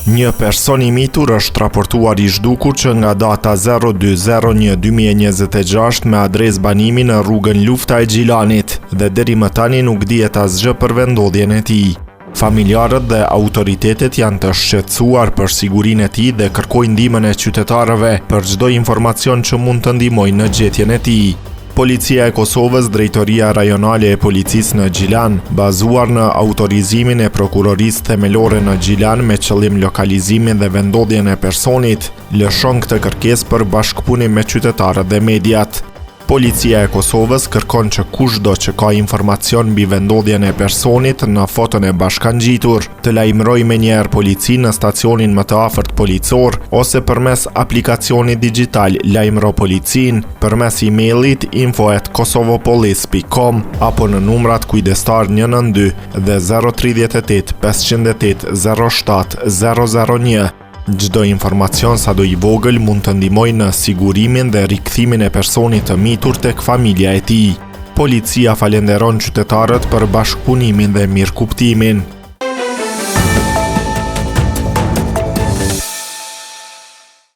Një person I mitur është raportuar I zhdukur që nga data 02/01/2026 me adresë banimi në rrugën Lufta e Gjilanit dhe deri më tani nuk dihet asgjë për vendodhjen e tij. Familjarët dhe autoritetet janë të shqetësuar për sigurinë e tij dhe kërkojnë ndihmën e qytetarëve për çdo informacion që mund të ndihmojë në gjetjen e tij. Policia e Kosovës, Drejtoria Rajonale e Policisë në Gjilan, bazuar në autorizimin e prokurorisë themelore në Gjilan me qëllim lokalizimin dhe vendodhjen e personit, lëshon këtë kërkesë për bashkëpunim me qytetarët dhe mediat. Policia e Kosovës kërkon që kushdo që ka informacion mbi vendodhjen e personit në foton e bashkangjitur, të lajmërojë menjëherë policinë në stacionin më të afërt policor ose përmes aplikacionit digjital Lajmëro Policinë, përmes emailit info@kosovopolice.com apo në numrat kujdestar 192 dhe 038 508 07 001. Çdo informacion sado I vogël mund të ndihmojë në sigurimin dhe rikthimin e personit të mitur tek familja e tij. Policia falenderon qytetarët për bashkëpunimin dhe mirëkuptimin.